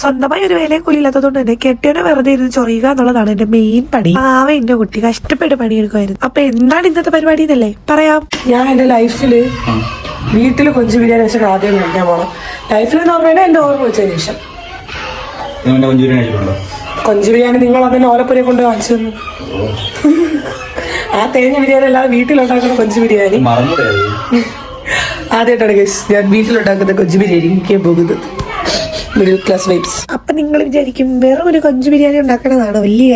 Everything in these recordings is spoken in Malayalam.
സ്വന്തമായി ഒരു വേലയും കൂലിയില്ലാത്തതുകൊണ്ട് തന്നെ കെട്ടിയോനെ വെറുതെ ഇരുന്ന് ചൊറിയുക എന്നുള്ളതാണ് എന്റെ മെയിൻ പണി. എന്റെ കുട്ടി കഷ്ടപ്പെട്ട് പണിയെടുക്കുമായിരുന്നു. അപ്പൊ എന്താണ് ഇന്നത്തെ പരിപാടി എന്നല്ലേ പറയാം. ഞാൻ എന്റെ ലൈഫില് വീട്ടിൽ കൊഞ്ച് ബിരിയാണി വെച്ചിട്ട് ആദ്യം കഴിക്കാൻ പോകണം. ലൈഫിൽ എന്ന് പറഞ്ഞാൽ എന്റെ ഓർമ്മ വെച്ച നിമിഷം. കൊഞ്ച് ബിരിയാണി നിങ്ങൾ അതിന് ഓലപ്പുരയെ കൊണ്ട് കാണിച്ചു തന്നു. ആ തേങ്ങ ബിരിയാണി അല്ലാതെ വീട്ടിലുണ്ടാക്കുന്ന കൊഞ്ച് ബിരിയാണി ആദ്യമായിട്ടാണ് ഗൈസ് ഞാൻ വീട്ടിലുണ്ടാക്കുന്ന കൊഞ്ച് ബിരിയാണി കഴിക്കാൻ പോകുന്നത്. Middle class vibes. അപ്പൊ നിങ്ങൾ വിചാരിക്കും വെറും ഒരു കൊഞ്ച് ബിരിയാണി ഉണ്ടാക്കണതാണ് വലിയ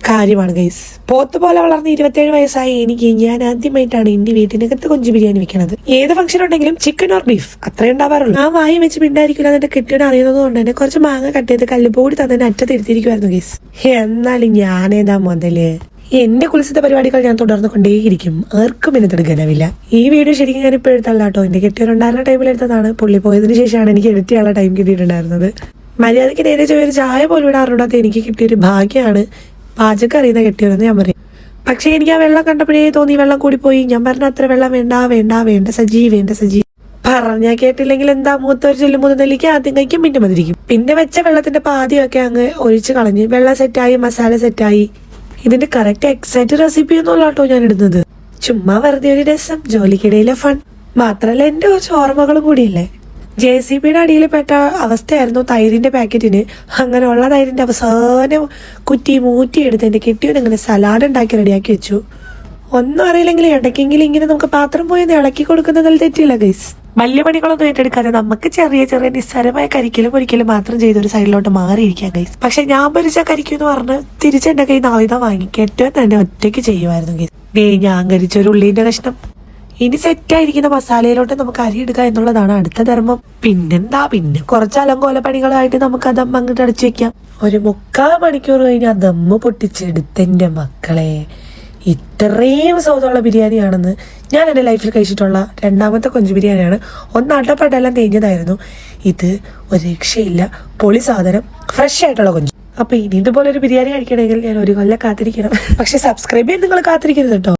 കാര്യമാണ് ഗൈസ്. പോത്ത് പോലെ വളർന്ന് 27 വയസ്സായ എനിക്ക് ഞാൻ ആദ്യമായിട്ടാണ് എന്റെ വീട്ടിനകത്ത് കൊഞ്ച് ബിരിയാണി വെക്കണത്. ഏത് ഫംഗ്ഷൻ ഉണ്ടെങ്കിലും ചിക്കൻ ഓർ ബീഫ് അത്രേ ഉണ്ടാവാറുള്ളൂ. ആ വായി വെച്ച് പിണ്ടായിരിക്കില്ല എന്നെ കെട്ടിയോട് അറിയുന്നത് കൊണ്ട് തന്നെ കുറച്ച് മാങ്ങ കട്ട് ചെയ്ത് കല്ലുപോടി തന്നെ അറ്റത്തിരുത്തിയിരിക്കുമായിരുന്നു ഗൈസ്. എന്നാലും ഞാനേതാ മുതല് എന്റെ കുളിസത്തെ പരിപാടികൾ ഞാൻ തുടർന്ന് കൊണ്ടേയിരിക്കും. ആർക്കും എന്നെ തടുക്കാനാവില്ല. ഈ വീഡിയോ ശരിക്കും ഞാൻ ഇപ്പോൾ എടുത്തല്ല കേട്ടോ. എന്റെ കെട്ടിയോരുണ്ടായിരുന്ന ടൈമിൽ എടുത്തതാണ്. പുള്ളി പോയതിനു ശേഷമാണ് എനിക്ക് എഡിറ്റ് ചെയ്യാനുള്ള ടൈം കിട്ടിയിട്ടുണ്ടായിരുന്നത്. മര്യാദയ്ക്ക് നേരെ ഒരു ചായ പോലും ഇവിടെ അറിഞ്ഞാത്ത എനിക്ക് കിട്ടിയൊരു ഭാഗ്യമാണ് പാചകം അറിയുന്ന കെട്ടിയോരെന്ന് ഞാൻ പറയും. പക്ഷെ എനിക്ക് ആ വെള്ളം കണ്ടപ്പോഴേ തോന്നി വെള്ളം കൂടി പോയി. ഞാൻ പറഞ്ഞ അത്ര വെള്ളം വേണ്ട സജി പറഞ്ഞാ കേട്ടില്ലെങ്കിൽ എന്താ മൂത്തൊരു ചൊല്ലുമ്പോൾ നെല്ലിക്ക് ആദ്യം കഴിക്കും പിന്നെ മതിരിക്കും. പിന്നെ വെച്ച വെള്ളത്തിന്റെ പാതിയൊക്കെ അങ്ങ് ഒഴിച്ച് കളഞ്ഞ് വെള്ളം സെറ്റായി മസാല സെറ്റായി. ഇതിന്റെ കറക്റ്റ് എക്സാക്ട് റെസിപ്പി ഒന്നുമല്ല കേട്ടോ ഞാൻ ഇടുന്നത്. ചുമ്മാ വെറുതെ ഒരു രസം, ജോലിക്കിടയിലെ ഫൺ. മാത്രല്ല എന്റെ കുറച്ച് ഓർമ്മകളും കൂടിയില്ലേ. JCBയുടെ അടിയിൽ പെട്ട അവസ്ഥയായിരുന്നു തൈരിന്റെ പാക്കറ്റിന്. അങ്ങനെയുള്ള തൈരിന്റെ അവസാനം കുറ്റി മൂറ്റിയെടുത്ത് എന്റെ കെട്ടിയോൻ അങ്ങനെ സലാഡ് ഉണ്ടാക്കി റെഡിയാക്കി വെച്ചു. ഒന്നും അറിയില്ലെങ്കിൽ ഇടയ്ക്കെങ്കിലും ഇങ്ങനെ നമുക്ക് പാത്രം പോയി ഇളക്കി കൊടുക്കുന്നതിൽ തെറ്റില്ല ഗൈസ്. വലിയ പണികളൊന്നും ഏറ്റെടുക്കാതെ നമുക്ക് ചെറിയ നിസ്സാരമായ കരിക്കലും ഒരിക്കലും മാത്രം ചെയ്തൊരു സൈഡിലോട്ട് മാറിയിരിക്കാം ഗൈസ്. പക്ഷെ ഞാൻ ഭരിച്ച കരിക്കും എന്ന് പറഞ്ഞ് തിരിച്ചെന്റെ കയ്യിൽ നിന്ന് ആയുധം വാങ്ങി കെട്ടിയോൻ തന്നെ ഒറ്റയ്ക്ക് ചെയ്യുമായിരുന്നു ഗൈസ്. ഞാൻ കരിച്ചൊരു ഉള്ളിന്റെ കഷ്ണം ഇനി സെറ്റായിരിക്കുന്ന മസാലയിലോട്ട് നമുക്ക് അരി എടുക്കുക എന്നുള്ളതാണ് അടുത്ത ധർമ്മം. പിന്നെ കുറച്ച് അലങ്കോല പണികളായിട്ട് നമുക്ക് ആ ദം അങ്ങോട്ട് അടച്ചു വെക്കാം. ഒരു 3/4 മണിക്കൂർ കഴിഞ്ഞ് ആ ദമ്മ് പൊട്ടിച്ചെടുത്തെന്റെ മക്കളെ. ഇത്രയും സൗദമുള്ള ബിരിയാണിയാണെന്ന് ഞാൻ എൻ്റെ ലൈഫിൽ കഴിച്ചിട്ടുള്ള 2ാമത്തെ കൊഞ്ച് ബിരിയാണിയാണ്. അടപ്പട്ടെല്ലാം തേഞ്ഞതായിരുന്നു. ഇത് ഒരു രക്ഷയില്ല, പൊളി സാധനം, ഫ്രഷ് ആയിട്ടുള്ള കൊഞ്ച്. അപ്പൊ ഇനി ഇതുപോലെ ഒരു ബിരിയാണി കഴിക്കണമെങ്കിൽ ഞാൻ 1 കൊല്ലം കാത്തിരിക്കണം. പക്ഷെ സബ്സ്ക്രൈബ് ചെയ്യാൻ നിങ്ങൾ കാത്തിരിക്കരുത് കേട്ടോ.